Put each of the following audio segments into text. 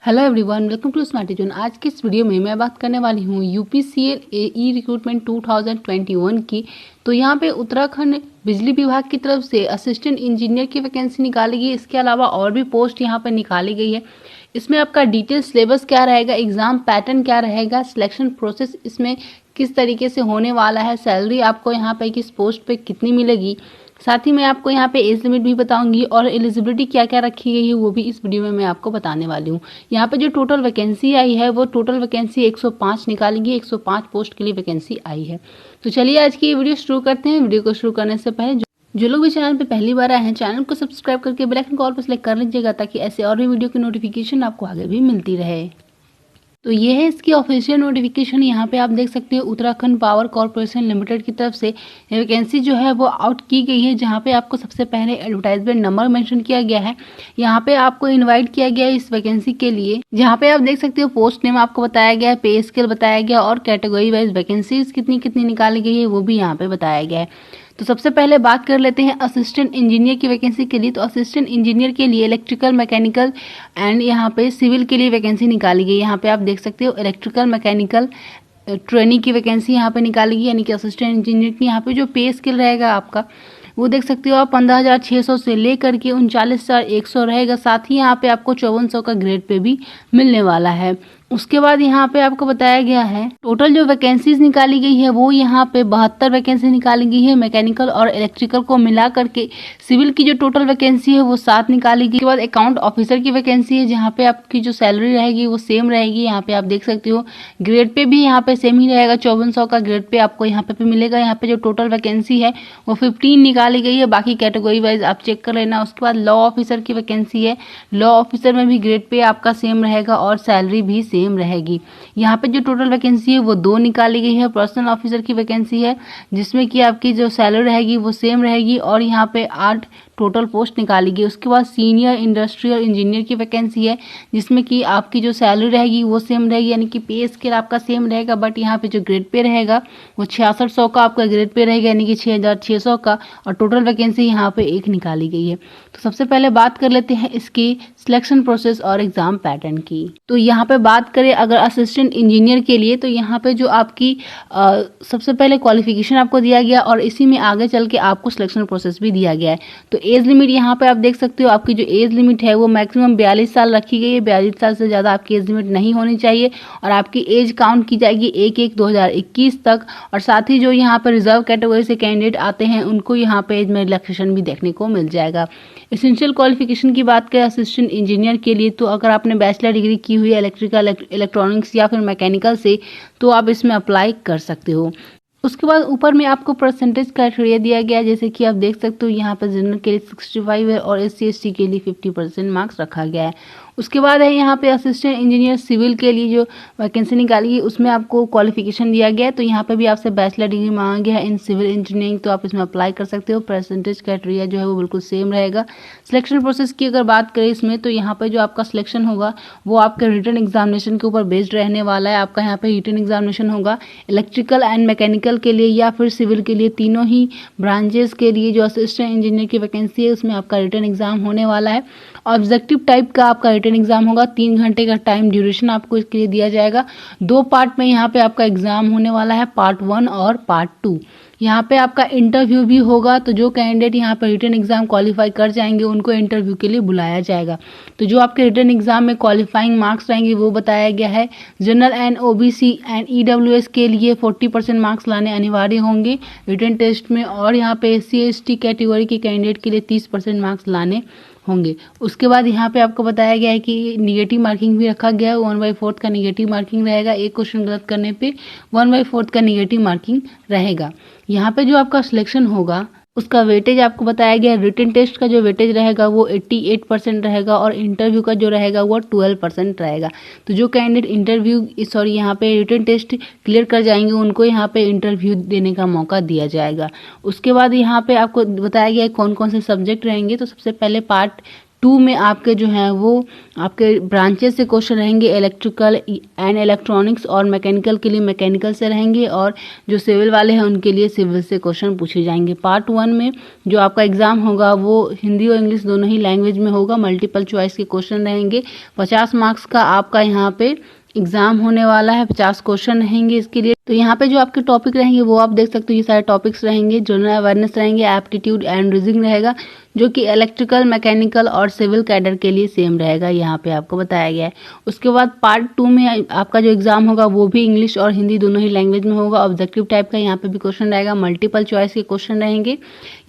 Hello everyone, welcome to smart zone. आज की इस वीडियो में मैं बात करने वाली हूँ यूपीसीएल ई रिक्रूटमेंट 2021 की। तो यहाँ पे उत्तराखंड बिजली विभाग की तरफ से असिस्टेंट इंजीनियर की वैकेंसी निकाली गई। इसके अलावा और भी पोस्ट यहाँ पर निकाली गई है। इसमें आपका डिटेल सिलेबस क्या रहेगा, एग्जाम पैटर्न क्या रहेगा, सिलेक्शन प्रोसेस इसमें किस तरीके से होने वाला है, सैलरी आपको यहाँ पे किस पोस्ट पे कितनी मिलेगी, साथ ही मैं आपको यहाँ पे एज लिमिट भी बताऊंगी और एलिजिबिलिटी क्या क्या रखी गई है वो भी इस वीडियो में मैं आपको बताने वाली हूँ। यहाँ पे जो टोटल वैकेंसी आई है वो टोटल वैकेंसी 105 निकाली गई, 105 पोस्ट के लिए वैकेंसी आई है। तो चलिए आज की ये वीडियो शुरू करते हैं। वीडियो को शुरू करने से पहले जो लोग भी चैनल पे पहली बार आए हैं, चैनल को सब्सक्राइब करके बेल आइकन को ऑल पर सेलेक्ट कर लीजिएगा ताकि ऐसे और भी वीडियो की नोटिफिकेशन आपको आगे भी मिलती रहे। तो ये है इसकी ऑफिशियल नोटिफिकेशन। यहाँ पे आप देख सकते हो उत्तराखंड पावर कॉर्पोरेशन लिमिटेड की तरफ से वैकेंसी जो है वो आउट की गई है, जहाँ पे आपको सबसे पहले एडवर्टाइजमेंट नंबर मेंशन किया गया है। यहाँ पे आपको इनवाइट किया गया है इस वैकेंसी के लिए, जहाँ पे आप देख सकते हो पोस्ट नेम आपको बताया गया है, पे स्केल बताया गया और कैटेगरी वाइज वैकेंसीज कितनी कितनी निकाली गई है वो भी यहाँ पे बताया गया है। तो सबसे पहले बात कर लेते हैं असिस्टेंट इंजीनियर की वैकेंसी के लिए। तो असिस्टेंट इंजीनियर के लिए इलेक्ट्रिकल, मैकेनिकल एंड यहाँ पे सिविल के लिए वैकेंसी निकाली गई। यहाँ पे आप देख सकते हो इलेक्ट्रिकल, मैकेनिकल ट्रेनिंग की वैकेंसी यहाँ पे निकाली गई, यानी कि असिस्टेंट इंजीनियर की। यहाँ पे जो पे स्केल रहेगा आपका वो देख सकते हो आप 15,600 से लेकर के 39,100 रहेगा। साथ ही यहाँ पे आपको 5400 का ग्रेड पे भी मिलने वाला है। उसके बाद यहाँ पे आपको बताया गया है टोटल जो वैकेंसीज निकाली गई है वो यहाँ पे 72 वैकेंसी निकाली गई है। मैकेनिकल और इलेक्ट्रिकल को मिला करके सिविल की जो टोटल वैकेंसी है वो 7 निकाली गई। उसके बाद अकाउंट ऑफिसर की वैकेंसी है, जहाँ पे आपकी जो सैलरी रहेगी वो सेम रहेगी। यहाँ पे आप देख सकते हो ग्रेड पे भी यहाँ पे सेम ही रहेगा, 5400 का ग्रेड पे आपको यहाँ पे मिलेगा। यहाँ पे जो टोटल वैकेंसी है वो 15 निकाली गई है, बाकी कैटेगरी वाइज आप चेक कर लेना। उसके बाद लॉ ऑफिसर की वैकेंसी है, लॉ ऑफिसर में भी ग्रेड पे आपका सेम रहेगा और सैलरी भी सेम रहेगी। यहाँ पे जो टोटल वैकेंसी है वो 2 निकाली गई है। पर्सनल ऑफिसर की वैकेंसी है, जिसमें कि आपकी जो सैलरी रहेगी वो सेम रहेगी और यहाँ पे 8 टोटल पोस्ट निकाली गई। उसके बाद सीनियर इंडस्ट्रियल इंजीनियर की वैकेंसी है, जिसमें कि आपकी जो सैलरी रहेगी वो सेम रहेगी, यानी कि पे स्केल आपका सेम रहेगा, बट यहाँ पे जो ग्रेड पे रहेगा वो 6600 का आपका ग्रेड पे रहेगा, यानी कि 6600 का। और टोटल वैकेंसी यहाँ पे 1 निकाली गई है। तो सबसे पहले बात कर लेते हैं इसकी सिलेक्शन प्रोसेस और एग्जाम पैटर्न की। तो यहाँ पे बात करें अगर असिस्टेंट इंजीनियर के लिए, तो यहाँ पे जो आपकी सबसे पहले क्वालिफिकेशन आपको दिया गया और इसी में आगे चल के आपको सिलेक्शन प्रोसेस भी दिया गया है। तो एज लिमिट यहाँ पे आप देख सकते हो, आपकी जो एज लिमिट है वो मैक्सिमम 42 साल रखी गई है। 42 साल से ज़्यादा आपकी एज लिमिट नहीं होनी चाहिए और आपकी एज काउंट की जाएगी 1/1/2021 तक। और साथ ही जो यहाँ पर रिजर्व कैटेगरी से कैंडिडेट आते हैं उनको यहाँ पे एज में रिलैक्सेशन भी देखने को मिल जाएगा। एसेंशियल क्वालिफिकेशन की बात करें असिस्टेंट इंजीनियर के लिए, तो अगर आपने बैचलर डिग्री की हुई है इलेक्ट्रिकल, इलेक्ट्रॉनिक्स या फिर मैकेनिकल से, तो आप इसमें अप्लाई कर सकते हो। उसके बाद ऊपर में आपको परसेंटेज क्राइटेरिया दिया गया है, जैसे कि आप देख सकते हो यहाँ पर जनरल के लिए 65 है और SC ST के लिए 50% मार्क्स रखा गया है। उसके बाद है यहाँ पे असिस्टेंट इंजीनियर सिविल के लिए जो वैकेंसी निकाली है उसमें आपको क्वालिफिकेशन दिया गया है। तो यहाँ पे भी आपसे बैचलर डिग्री मांगा गया है इन सिविल इंजीनियरिंग, तो आप इसमें अप्लाई कर सकते हो। परसेंटेज क्राइटेरिया जो है वो बिल्कुल सेम रहेगा। सिलेक्शन प्रोसेस की अगर बात करें इसमें, तो यहाँ पर जो आपका सिलेक्शन होगा वो आपके रिटन एग्जामिनेशन के ऊपर बेस्ड रहने वाला है। आपका यहाँ पे रिटन एग्जामिनेशन होगा इलेक्ट्रिकल एंड मैकेनिकल के लिए या फिर सिविल के लिए, तीनों ही ब्रांचेस के लिए जो असिस्टेंट इंजीनियर की वैकेंसी है उसमें आपका रिटन एग्जाम होने वाला है। ऑब्जेक्टिव टाइप का आपका रिटन एग्जाम होगा, 3 घंटे का टाइम ड्यूरेशन आपको इसके लिए दिया जाएगा। 2 पार्ट में यहाँ पे आपका एग्जाम होने वाला है, पार्ट 1 और पार्ट 2। यहाँ पे आपका इंटरव्यू भी होगा, तो जो कैंडिडेट यहाँ पे रिटन एग्जाम क्वालिफाई कर जाएंगे उनको इंटरव्यू के लिए बुलाया जाएगा। तो जो आपके रिटन एग्जाम में क्वालिफाइंग मार्क्स रहेंगे वो बताया गया है। General and OBC and EWS के लिए 40% मार्क्स लाने अनिवार्य होंगे रिटन टेस्ट में, और यहाँ पे SC ST कैटेगरी के कैंडिडेट के लिए 30% मार्क्स लाने होंगे। उसके बाद यहाँ पे आपको बताया गया है कि निगेटिव मार्किंग भी रखा गया है। 1/4 का निगेटिव मार्किंग रहेगा, एक क्वेश्चन गलत करने पे 1/4 का निगेटिव मार्किंग रहेगा। यहाँ पे जो आपका सिलेक्शन होगा उसका वेटेज आपको बताया गया है। रिटन टेस्ट का जो वेटेज रहेगा वो 88% रहेगा और इंटरव्यू का जो रहेगा वो 12% रहेगा। तो जो कैंडिडेट यहाँ पे रिटन टेस्ट क्लियर कर जाएंगे उनको यहाँ पे इंटरव्यू देने का मौका दिया जाएगा। उसके बाद यहाँ पे आपको बताया गया है कौन कौन से सब्जेक्ट रहेंगे। तो सबसे पहले पार्ट 2 में आपके जो हैं वो आपके ब्रांचेस से क्वेश्चन रहेंगे, इलेक्ट्रिकल एंड इलेक्ट्रॉनिक्स और मैकेनिकल के लिए मैकेनिकल से रहेंगे, और जो सिविल वाले हैं उनके लिए सिविल से क्वेश्चन पूछे जाएंगे। पार्ट 1 में जो आपका एग्जाम होगा वो हिंदी और इंग्लिश दोनों ही लैंग्वेज में होगा। मल्टीपल चॉइस के क्वेश्चन रहेंगे। 50 मार्क्स का आपका यहाँ पे एग्जाम होने वाला है। 50 क्वेश्चन रहेंगे इसके लिए। तो यहाँ पे जो आपके टॉपिक रहेंगे वो आप देख सकते हो, ये सारे टॉपिक्स रहेंगे। जनरल अवेयरनेस रहेंगे, एप्टीट्यूड एंड रीजनिंग रहेगा, जो कि इलेक्ट्रिकल, मैकेनिकल और सिविल कैडर के लिए सेम रहेगा, यहाँ पे आपको बताया गया है। उसके बाद पार्ट 2 में आपका जो एग्जाम होगा वो भी इंग्लिश और हिंदी दोनों ही लैंग्वेज में होगा। ऑब्जेक्टिव टाइप का यहाँ पे भी क्वेश्चन रहेगा। मल्टीपल चॉइस के क्वेश्चन रहेंगे।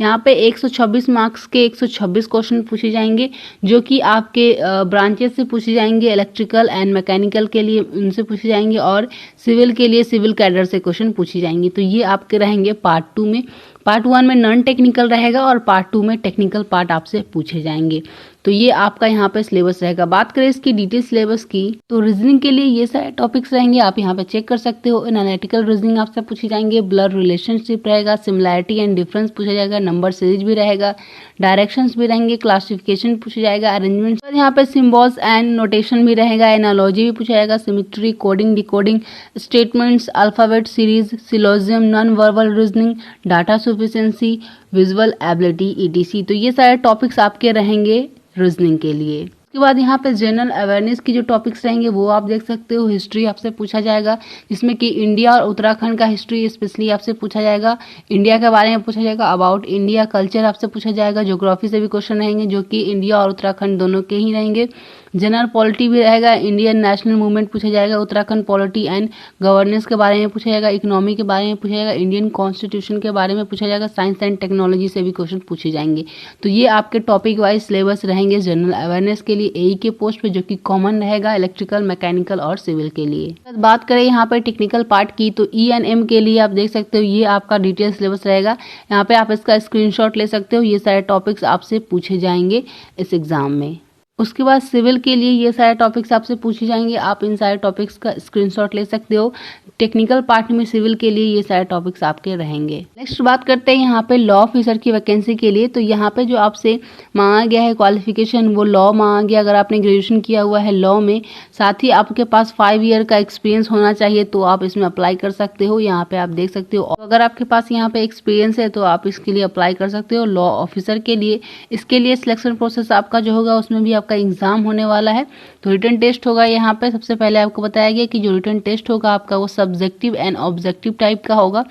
यहाँ पे 126 मार्क्स के 126 क्वेश्चन पूछे जाएंगे, जो कि आपके ब्रांचेस से पूछे जाएंगे। इलेक्ट्रिकल एंड मैकेनिकल के लिए उनसे पूछे जाएंगे, और सिविल के लिए सिविल कैडर से क्वेश्चन पूछे जाएंगे। तो ये आपके रहेंगे पार्ट 2 में। पार्ट 1 में नॉन टेक्निकल रहेगा और पार्ट 2 में टेक्निकल पार्ट आपसे पूछे जाएंगे। तो ये आपका यहाँ पे सिलेबस रहेगा। बात करें इसकी डिटेल सिलेबस की, तो रीजनिंग के लिए ये सारे टॉपिक्स रहेंगे, आप यहाँ पे चेक कर सकते हो। एनालिटिकल रीजनिंग आपसे पूछे जाएंगे, ब्लड रिलेशनशिप रहेगा, सिमिलैरिटी एंड डिफरेंस पूछा जाएगा, नंबर सीरीज भी रहेगा, डायरेक्शंस भी रहेंगे, क्लासिफिकेशन पूछा जाएगा, अरेंजमेंट, और यहाँ पे सिम्बॉल्स एंड नोटेशन भी रहेगा, एनालॉजी भी पूछा जाएगा, symmetry, coding, decoding, statements, alphabet series, syllogism, non verbal reasoning, data sufficiency, visual ability, etc. तो ये सारे टॉपिक्स आपके रहेंगे रीजनिंग के लिए। उसके बाद यहाँ पे जनरल अवेयरनेस की जो टॉपिक्स रहेंगे वो आप देख सकते हो। हिस्ट्री आपसे पूछा जाएगा, जिसमें कि इंडिया और उत्तराखंड का हिस्ट्री स्पेशली आपसे पूछा जाएगा। इंडिया के बारे में पूछा जाएगा, अबाउट इंडिया, कल्चर आपसे पूछा जाएगा। ज्योग्राफी से भी क्वेश्चन रहेंगे, जो कि इंडिया और उत्तराखंड दोनों के ही रहेंगे। जनरल पॉलिटी भी रहेगा, इंडियन नेशनल मूवमेंट पूछा जाएगा, उत्तराखंड पॉलिटी एंड गवर्नेंस के बारे में पूछा जाएगा, इकोनॉमी के बारे में पूछा जाएगा, इंडियन कॉन्स्टिट्यूशन के बारे में पूछा जाएगा, साइंस एंड टेक्नोलॉजी से भी क्वेश्चन पूछे जाएंगे। तो ये आपके टॉपिक वाइज सिलेबस रहेंगे जनरल अवेयरनेस के लिए एई के पोस्ट पे, जो कि कॉमन रहेगा इलेक्ट्रिकल, मैकेनिकल और सिविल के लिए। बात करें यहाँ पर टेक्निकल पार्ट की, तो ENM के लिए आप देख सकते हो ये आपका डिटेल सिलेबस रहेगा। यहाँ पे आप इसका स्क्रीनशॉट ले सकते हो। ये सारे टॉपिक्स आपसे पूछे जाएंगे इस एग्जाम में। उसके बाद सिविल के लिए ये सारे टॉपिक्स आपसे पूछे जाएंगे, आप इन सारे टॉपिक्स का स्क्रीनशॉट ले सकते हो। टेक्निकल पार्ट में सिविल के लिए ये सारे टॉपिक्स आपके रहेंगे। नेक्स्ट बात करते हैं यहाँ पे लॉ ऑफिसर की वैकेंसी के लिए। तो यहाँ पे जो आपसे मांगा गया है क्वालिफिकेशन, वो लॉ मांगा गया। अगर आपने ग्रेजुएशन किया हुआ है लॉ में, साथ ही आपके पास 5 ईयर का एक्सपीरियंस होना चाहिए, तो आप इसमें अप्लाई कर सकते हो। यहाँ पे आप देख सकते हो। अगर आपके पास यहाँ पे एक्सपीरियंस है तो आप इसके लिए अप्लाई कर सकते हो लॉ ऑफिसर के लिए। इसके लिए सिलेक्शन प्रोसेस आपका जो होगा उसमें भी का एग्जाम होने वाला है। तो रिटन टेस्ट होगा। यहाँ पे सबसे पहले आपको बताया गया कि जो रिटन टेस्ट होगा आपका वो सब्जेक्टिव एंड ऑब्जेक्टिव टाइप का होगा।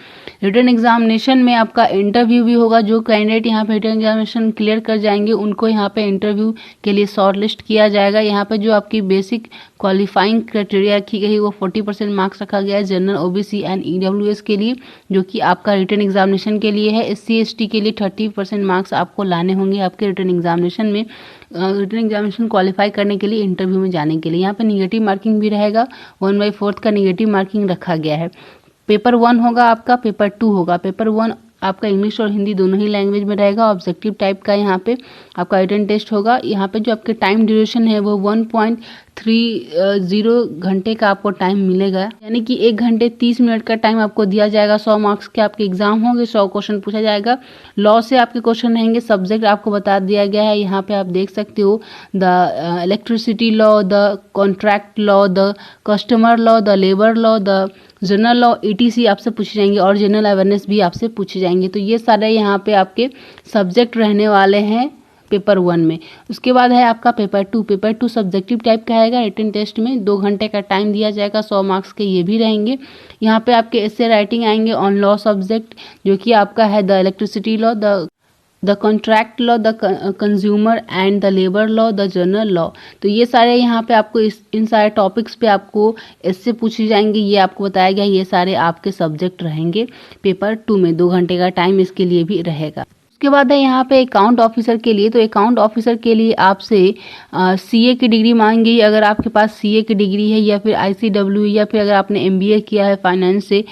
रिटन एग्जामिनेशन में आपका इंटरव्यू भी होगा। जो कैंडिडेट यहाँ पे रिटन एग्जामिनेशन क्लियर कर जाएंगे उनको यहाँ पे इंटरव्यू के लिए शॉर्ट लिस्ट किया जाएगा। यहाँ पे जो आपकी बेसिक क्वालिफाइंग क्राइटेरिया रखी गई वो 40% मार्क्स रखा गया है जनरल, ओबीसी एंड ईडब्ल्यूएस के लिए, जो कि आपका रिटन एग्जामिनेशन के लिए है। SC ST के लिए 30% मार्क्स आपको लाने होंगे आपके रिटन एग्जामिनेशन में, रिटन एग्जामिनेशन क्वालिफाई करने के लिए, इंटरव्यू में जाने के लिए। यहाँ पे निगेटिव मार्किंग भी रहेगा, 1/4 का निगेटिव मार्किंग रखा गया है। पेपर 1 होगा आपका, पेपर 2 होगा। पेपर 1 आपका इंग्लिश और हिंदी दोनों ही लैंग्वेज में रहेगा। ऑब्जेक्टिव टाइप का यहाँ पे आपका रिटन टेस्ट होगा। यहाँ पे जो आपके टाइम ड्यूरेशन है वो 1.30 घंटे का आपको टाइम मिलेगा, यानी कि 1 घंटे 30 मिनट का टाइम आपको दिया जाएगा। 100 मार्क्स के आपके एग्जाम होंगे, 100 क्वेश्चन पूछा जाएगा। लॉ से आपके क्वेश्चन रहेंगे। सब्जेक्ट आपको बता दिया गया है, यहाँ पे आप देख सकते हो। The electricity law, the contract law, the customer law, the labour law, the general law, ETC आपसे पूछे जाएंगे, और जनरल अवेयरनेस भी आपसे पूछे जाएंगे। तो ये सारे यहाँ पे आपके सब्जेक्ट रहने वाले हैं पेपर 1 में। उसके बाद है आपका पेपर 2। पेपर 2 सब्जेक्टिव टाइप का आएगा। रिटन टेस्ट में 2 घंटे का टाइम दिया जाएगा, 100 मार्क्स के ये भी रहेंगे। यहाँ पे आपके एसे राइटिंग आएंगे ऑन लॉ सब्जेक्ट, जो कि आपका है the electricity law, the contract law, the consumer and the labour law, the general law. तो ये सारे यहाँ पे आपको इन सारे टॉपिक्स पे आपको इससे पूछे जाएंगे। ये आपको बताया गया, ये सारे आपके सब्जेक्ट रहेंगे पेपर 2 में। 2 घंटे का टाइम इसके लिए भी रहेगा। उसके बाद है यहाँ पे अकाउंट ऑफिसर के लिए। तो अकाउंट ऑफिसर के लिए आपसे CA की डिग्री मांगी। अगर आपके पास CA की डिग्री है, या फिर ICW, या फिर अगर आपने MBA किया है फाइनेंस से,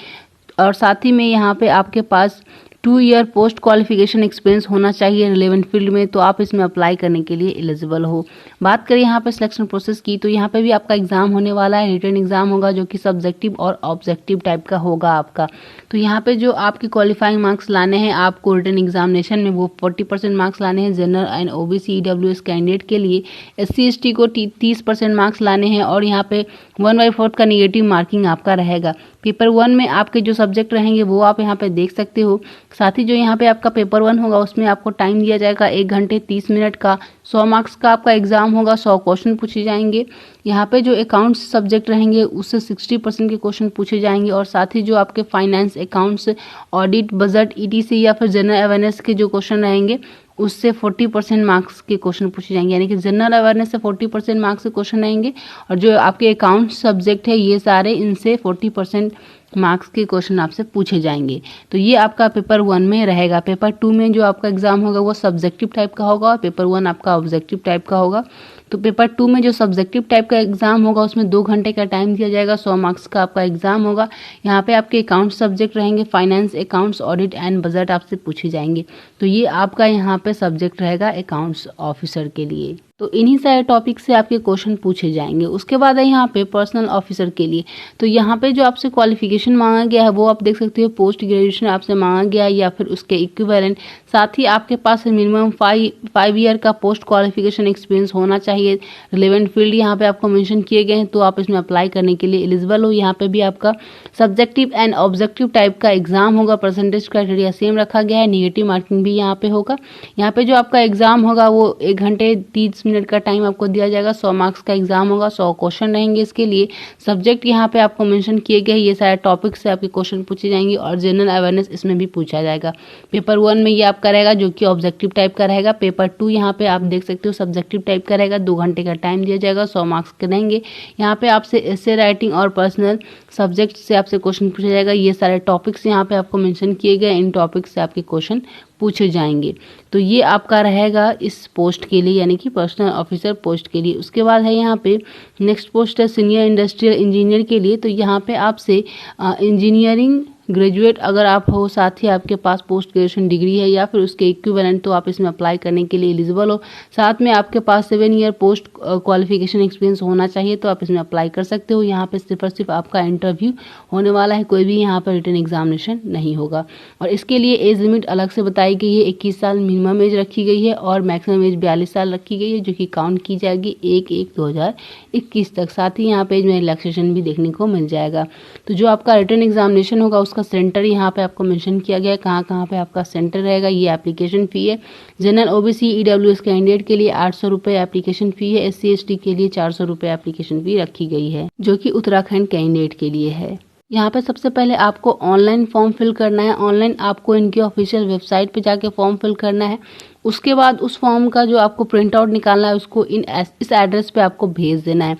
और साथ ही में यहाँ पे आपके पास 2 ईयर पोस्ट क्वालिफिकेशन एक्सपीरियंस होना चाहिए रिलेवेंट फील्ड में, तो आप इसमें अप्लाई करने के लिए एलिजिबल हो। बात करें यहाँ पे सिलेक्शन प्रोसेस की, तो यहाँ पे भी आपका एग्जाम होने वाला है। रिटन एग्जाम होगा, जो कि सब्जेक्टिव और ऑब्जेक्टिव टाइप का होगा आपका। तो यहाँ पे जो आपके क्वालिफाइंग मार्क्स लाने हैं आपको रिटन एग्जामिनेशन में, वो 40% मार्क्स लाने हैं general and OBC EWS candidate के लिए। एससी एसटी को 30% मार्क्स लाने हैं और यहाँ पे 1/4 का निगेटिव मार्किंग आपका रहेगा। पेपर 1 में आपके जो सब्जेक्ट रहेंगे वो आप यहाँ पे देख सकते हो। साथ ही जो यहाँ पे आपका पेपर 1 होगा उसमें आपको टाइम दिया जाएगा 1 घंटे 30 मिनट का। 100 मार्क्स का आपका एग्जाम होगा, 100 क्वेश्चन पूछे जाएंगे। यहाँ पे जो अकाउंट्स सब्जेक्ट रहेंगे उससे 60% के क्वेश्चन पूछे जाएंगे और साथ ही जो आपके finance, accounts, audit, budget, etc या फिर जनरल अवेयरनेस के जो क्वेश्चन रहेंगे उससे 40% मार्क्स के क्वेश्चन पूछे जाएंगे। यानी कि जनरल अवेयरनेस से 40% मार्क्स के क्वेश्चन रहेंगे और जो आपके अकाउंट सब्जेक्ट है ये सारे, इनसे 40% मार्क्स के क्वेश्चन आपसे पूछे जाएंगे। तो ये आपका पेपर 1 में रहेगा। पेपर 2 में जो आपका एग्जाम होगा वो सब्जेक्टिव टाइप का होगा और पेपर 1 आपका ऑब्जेक्टिव टाइप का होगा। तो पेपर 2 में जो सब्जेक्टिव टाइप का एग्जाम होगा उसमें 2 घंटे का टाइम दिया जाएगा, 100 मार्क्स का आपका एग्जाम होगा। यहाँ पे आपके अकाउंट सब्जेक्ट रहेंगे, finance, accounts, audit and budget आपसे पूछे जाएंगे। तो ये आपका यहाँ पे सब्जेक्ट रहेगा अकाउंट्स ऑफिसर के लिए। तो इन्हीं सारे टॉपिक से आपके क्वेश्चन पूछे जाएंगे। उसके बाद है यहाँ पे पर्सनल ऑफिसर के लिए। तो यहाँ पे जो आपसे क्वालिफिकेशन मांगा गया है वो आप देख सकते हो, पोस्ट ग्रेजुएशन आपसे मांगा गया है या फिर उसके इक्विवेलेंट। साथ ही आपके पास मिनिमम 5 ईयर का पोस्ट क्वालिफिकेशन एक्सपीरियंस होना चाहिए। रिलेवेंट फील्ड यहाँ पे आपको मेंशन किए गए हैं तो आप इसमें अप्लाई करने के लिए एलिजिबल हो। यहाँ पे भी आपका सब्जेक्टिव एंड ऑब्जेक्टिव टाइप का एग्जाम होगा। परसेंटेज क्राइटेरिया सेम रखा गया है, निगेटिव मार्किंग भी यहाँ पे होगा। यहाँ पे जो आपका एग्जाम होगा वो 1 घंटे 30 मिनट का टाइम आपको दिया जाएगा। 100 मार्क्स का एग्जाम होगा, 100 क्वेश्चन रहेंगे इसके लिए। सब्जेक्ट यहाँ पे आपको मेंशन किए गए, ये सारे टॉपिक से आपके क्वेश्चन पूछे जाएंगे और जनरल अवेयरनेस इसमें भी पूछा जाएगा। पेपर 1 में ये आपका रहेगा जो कि ऑब्जेक्टिव टाइप का रहेगा। पेपर 2 यहाँ पे आप देख सकते हो सब्जेक्टिव टाइप का रहेगा, 2 घंटे का टाइम दिया जाएगा, 100 मार्क्स के रहेंगे। यहाँ पे आपसे एसे राइटिंग और पर्सनल सब्जेक्ट से आपसे क्वेश्चन पूछा जाएगा। ये सारे टॉपिक्स यहाँ पे आपको मेंशन किए गए, इन टॉपिक से आपके क्वेश्चन पूछे जाएंगे। तो ये आपका रहेगा इस पोस्ट के लिए, यानी कि पर्सनल ऑफिसर पोस्ट के लिए। उसके बाद है यहाँ पे नेक्स्ट पोस्ट है सीनियर इंडस्ट्रियल इंजीनियर के लिए। तो यहाँ पे आपसे इंजीनियरिंग ग्रेजुएट अगर आप हो, साथ ही आपके पास पोस्ट ग्रेजुएशन डिग्री है या फिर उसके इक्विवेलेंट, तो आप इसमें अप्लाई करने के लिए एलिजिबल हो। साथ में आपके पास 7 ईयर पोस्ट क्वालिफिकेशन एक्सपीरियंस होना चाहिए तो आप इसमें अप्लाई कर सकते हो। यहाँ पे सिर्फ और सिर्फ आपका इंटरव्यू होने वाला है, कोई भी यहाँ पर रिटन एग्जामिनेशन नहीं होगा। और इसके लिए एज लिमिट अलग से बताई गई है, 21 साल मिनिमम एज रखी गई है और मैक्सिमम एज 42 साल रखी गई है, जो कि काउंट की जाएगी 1/1/2021 तक। साथ ही यहाँ पे एज में रिलैक्सेशन भी देखने को मिल जाएगा। तो जो आपका रिटन एग्जामिनेशन होगा उसका सेंटर यहाँ पे आपको मेंशन किया गया है, कहाँ पे आपका सेंटर रहेगा। ये एप्लीकेशन फ़ी है। जनरल ओबीसी ईडब्ल्यूएस कैंडिडेट के लिए 800 रुपये एप्लीकेशन फ़ी है। SC ST के लिए 400 रुपये एप्लीकेशन फ़ी रखी गई है, जो कि उत्तराखंड कैंडिडेट के लिए है। यहाँ पे सबसे पहले आपको ऑनलाइन फॉर्म फिल करना है। ऑनलाइन आपको इनकी ऑफिशियल वेबसाइट पे जाके फॉर्म फिल करना है। उसके बाद उस फॉर्म का जो आपको प्रिंट आउट निकालना है उसको इस एड्रेस पे आपको भेज देना है।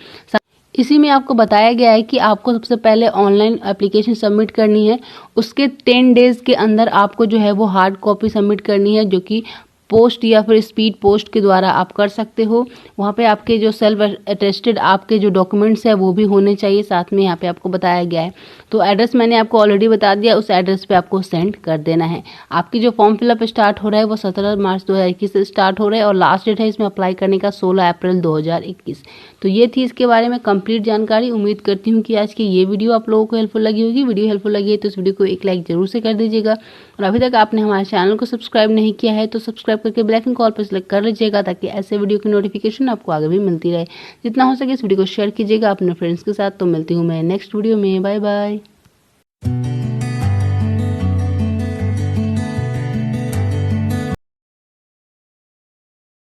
इसी में आपको बताया गया है कि आपको सबसे पहले ऑनलाइन एप्लीकेशन सबमिट करनी है। उसके 10 डेज के अंदर आपको जो है वो हार्ड कॉपी सबमिट करनी है, जो कि पोस्ट या फिर स्पीड पोस्ट के द्वारा आप कर सकते हो। वहाँ पे आपके जो सेल्फ अटेस्टेड आपके जो डॉक्यूमेंट्स है वो भी होने चाहिए, साथ में यहाँ पे आपको बताया गया है। तो एड्रेस मैंने आपको ऑलरेडी बता दिया, उस एड्रेस पे आपको सेंड कर देना है। आपकी जो फॉर्म फिलअप स्टार्ट हो रहा है वो 17 मार्च 2021 से स्टार्ट हो रहा है और लास्ट डेट है इसमें अप्लाई करने का 16 अप्रैल 2021। तो ये थी इसके बारे में कंप्लीट जानकारी। उम्मीद करती हूँ कि आज की ये वीडियो आप लोगों को हेल्पफुल लगी होगी। वीडियो हेल्पफुल लगी है तो इस वीडियो को एक लाइक जरूर से कर दीजिएगा और अभी तक आपने हमारे चैनल को सब्सक्राइब नहीं किया है तो सब्सक्राइब करके बेल आइकन कॉल पर सेलेक्ट कर लीजिएगा, ताकि ऐसे वीडियो की नोटिफिकेशन आपको आगे भी मिलती रहे। जितना हो सके इस वीडियो को शेयर कीजिएगा अपने फ्रेंड्स के साथ। तो मिलती हूँ मैं नेक्स्ट वीडियो में। Bye bye.